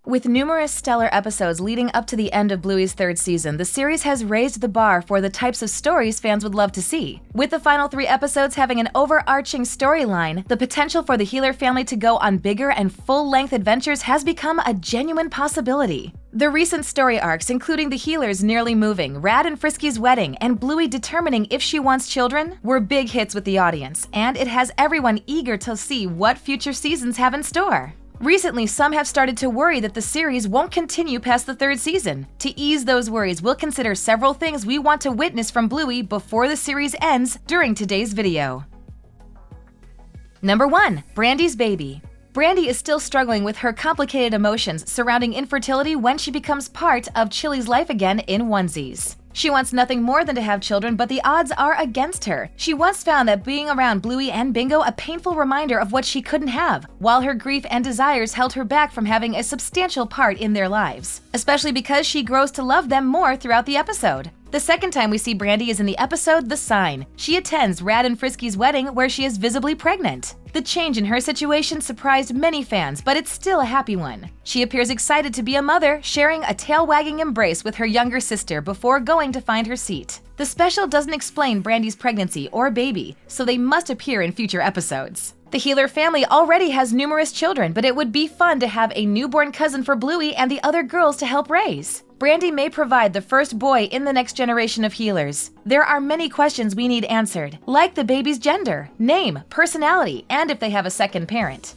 With numerous stellar episodes leading up to the end of Bluey's third season, the series has raised the bar for the types of stories fans would love to see. With the final 3 episodes having an overarching storyline, the potential for the Heeler family to go on bigger and full-length adventures has become a genuine possibility. The recent story arcs, including the Heelers nearly moving, Rad and Frisky's wedding, and Bluey determining if she wants children, were big hits with the audience, and it has everyone eager to see what future seasons have in store. Recently, some have started to worry that the series won't continue past the 3rd season. To ease those worries, we'll consider several things we want to witness from Bluey before the series ends during today's video. Number 1. Brandy's baby. Brandy is still struggling with her complicated emotions surrounding infertility when she becomes part of Chili's life again in onesies. She wants nothing more than to have children, but the odds are against her. She once found that being around Bluey and Bingo a painful reminder of what she couldn't have, while her grief and desires held her back from having a substantial part in their lives, especially because she grows to love them more throughout the episode. The second time we see Brandy is in the episode The Sign. She attends Rad and Frisky's wedding where she is visibly pregnant. The change in her situation surprised many fans, but it's still a happy one. She appears excited to be a mother, sharing a tail-wagging embrace with her younger sister before going to find her seat. The special doesn't explain Brandy's pregnancy or baby, so they must appear in future episodes. The Heeler family already has numerous children, but it would be fun to have a newborn cousin for Bluey and the other girls to help raise. Brandy may provide the first boy in the next generation of Heelers. There are many questions we need answered, like the baby's gender, name, personality, and if they have a second parent.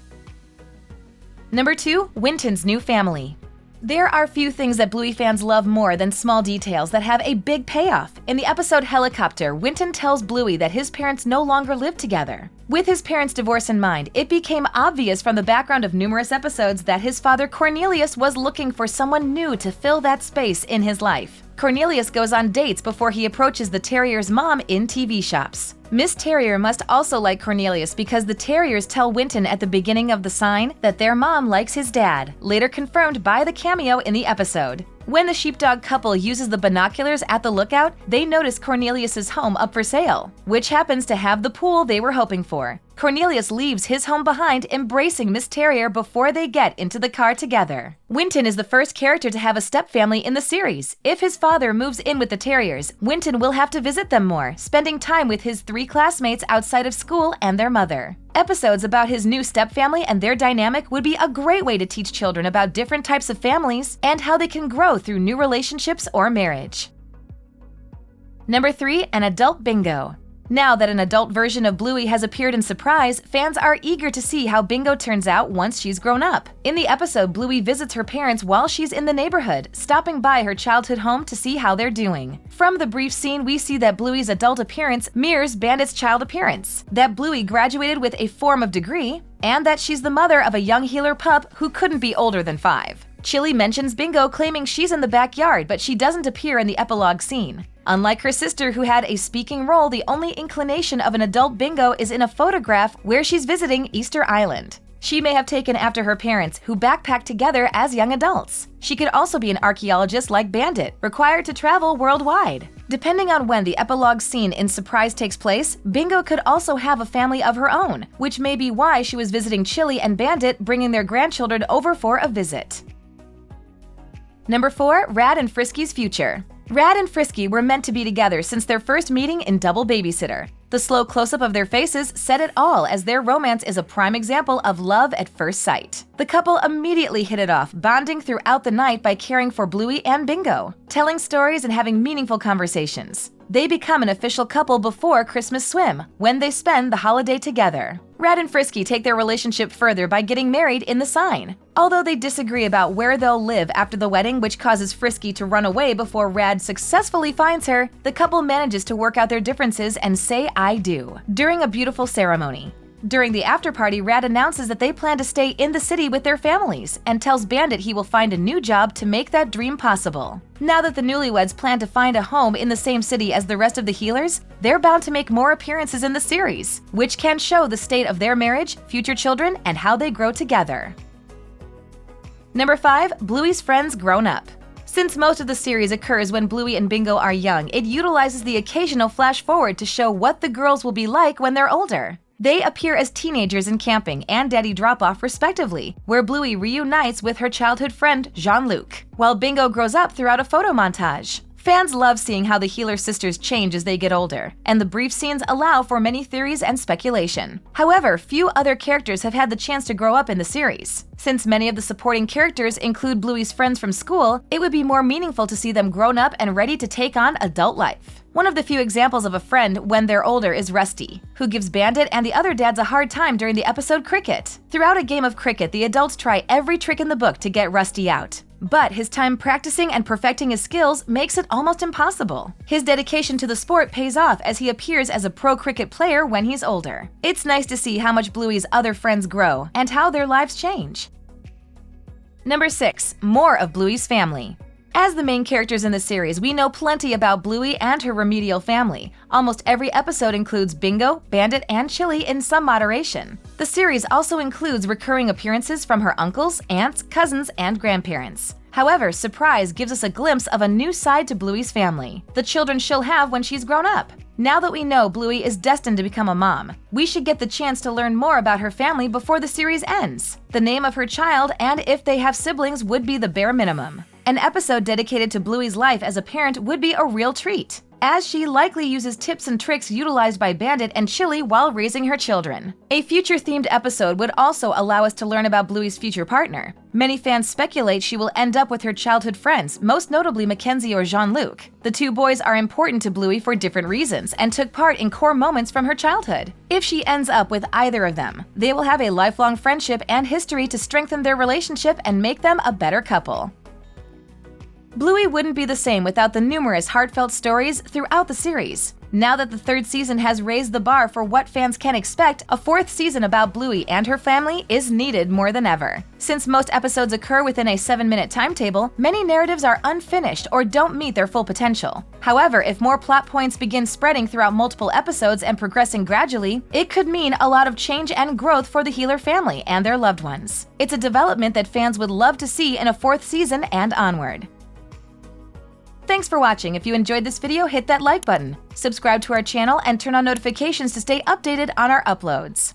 Number 2. Winton's new family. There are few things that Bluey fans love more than small details that have a big payoff. In the episode Helicopter, Winton tells Bluey that his parents no longer live together. With his parents' divorce in mind, it became obvious from the background of numerous episodes that his father Cornelius was looking for someone new to fill that space in his life. Cornelius goes on dates before he approaches the Terrier's mom in TV shops. Miss Terrier must also like Cornelius because the Terriers tell Winton at the beginning of The Sign that their mom likes his dad, later confirmed by the cameo in the episode. When the sheepdog couple uses the binoculars at the lookout, they notice Cornelius's home up for sale, which happens to have the pool they were hoping for. Cornelius leaves his home behind, embracing Miss Terrier before they get into the car together. Winton is the first character to have a stepfamily in the series. If his father moves in with the Terriers, Winton will have to visit them more, spending time with his 3 classmates outside of school and their mother. Episodes about his new stepfamily and their dynamic would be a great way to teach children about different types of families and how they can grow through new relationships or marriage. Number 3. An adult Bingo. Now that an adult version of Bluey has appeared in Surprise, fans are eager to see how Bingo turns out once she's grown up. In the episode, Bluey visits her parents while she's in the neighborhood, stopping by her childhood home to see how they're doing. From the brief scene, we see that Bluey's adult appearance mirrors Bandit's child appearance, that Bluey graduated with a form of degree, and that she's the mother of a young Heeler pup who couldn't be older than 5. Chili mentions Bingo claiming she's in the backyard, but she doesn't appear in the epilogue scene. Unlike her sister who had a speaking role, the only inclination of an adult Bingo is in a photograph where she's visiting Easter Island. She may have taken after her parents, who backpacked together as young adults. She could also be an archaeologist like Bandit, required to travel worldwide. Depending on when the epilogue scene in Surprise takes place, Bingo could also have a family of her own, which may be why she was visiting Chili and Bandit, bringing their grandchildren over for a visit. Number 4. Rad and Frisky's future. Rad and Frisky were meant to be together since their first meeting in Double Babysitter. The slow close-up of their faces said it all, as their romance is a prime example of love at first sight. The couple immediately hit it off, bonding throughout the night by caring for Bluey and Bingo, telling stories and having meaningful conversations. They become an official couple before Christmas swim, when they spend the holiday together. Rad and Frisky take their relationship further by getting married in The Sign. Although they disagree about where they'll live after the wedding, which causes Frisky to run away before Rad successfully finds her, the couple manages to work out their differences and say "I do" during a beautiful ceremony. During the after-party, Rad announces that they plan to stay in the city with their families and tells Bandit he will find a new job to make that dream possible. Now that the newlyweds plan to find a home in the same city as the rest of the Heelers, they're bound to make more appearances in the series, which can show the state of their marriage, future children, and how they grow together. Number 5. Bluey's friends grown up. Since most of the series occurs when Bluey and Bingo are young, it utilizes the occasional flash forward to show what the girls will be like when they're older. They appear as teenagers in Camping and Daddy Drop-Off respectively, where Bluey reunites with her childhood friend Jean-Luc, while Bingo grows up throughout a photo montage. Fans love seeing how the Healer sisters change as they get older, and the brief scenes allow for many theories and speculation. However, few other characters have had the chance to grow up in the series. Since many of the supporting characters include Bluey's friends from school, it would be more meaningful to see them grown up and ready to take on adult life. One of the few examples of a friend when they're older is Rusty, who gives Bandit and the other dads a hard time during the episode Cricket. Throughout a game of cricket, the adults try every trick in the book to get Rusty out. But his time practicing and perfecting his skills makes it almost impossible. His dedication to the sport pays off as he appears as a pro cricket player when he's older. It's nice to see how much Bluey's other friends grow and how their lives change. Number 6. More of Bluey's family. As the main characters in the series, we know plenty about Bluey and her remedial family. Almost every episode includes Bingo, Bandit, and Chili in some moderation. The series also includes recurring appearances from her uncles, aunts, cousins, and grandparents. However, Surprise gives us a glimpse of a new side to Bluey's family, the children she'll have when she's grown up. Now that we know Bluey is destined to become a mom, we should get the chance to learn more about her family before the series ends. The name of her child and if they have siblings would be the bare minimum. An episode dedicated to Bluey's life as a parent would be a real treat, as she likely uses tips and tricks utilized by Bandit and Chili while raising her children. A future-themed episode would also allow us to learn about Bluey's future partner. Many fans speculate she will end up with her childhood friends, most notably Mackenzie or Jean-Luc. The two boys are important to Bluey for different reasons and took part in core moments from her childhood. If she ends up with either of them, they will have a lifelong friendship and history to strengthen their relationship and make them a better couple. Bluey wouldn't be the same without the numerous heartfelt stories throughout the series. Now that the third season has raised the bar for what fans can expect, a fourth season about Bluey and her family is needed more than ever. Since most episodes occur within a 7-minute timetable, many narratives are unfinished or don't meet their full potential. However, if more plot points begin spreading throughout multiple episodes and progressing gradually, it could mean a lot of change and growth for the Healer family and their loved ones. It's a development that fans would love to see in a fourth season and onward. Thanks for watching. If you enjoyed this video, hit that like button, subscribe to our channel, and turn on notifications to stay updated on our uploads.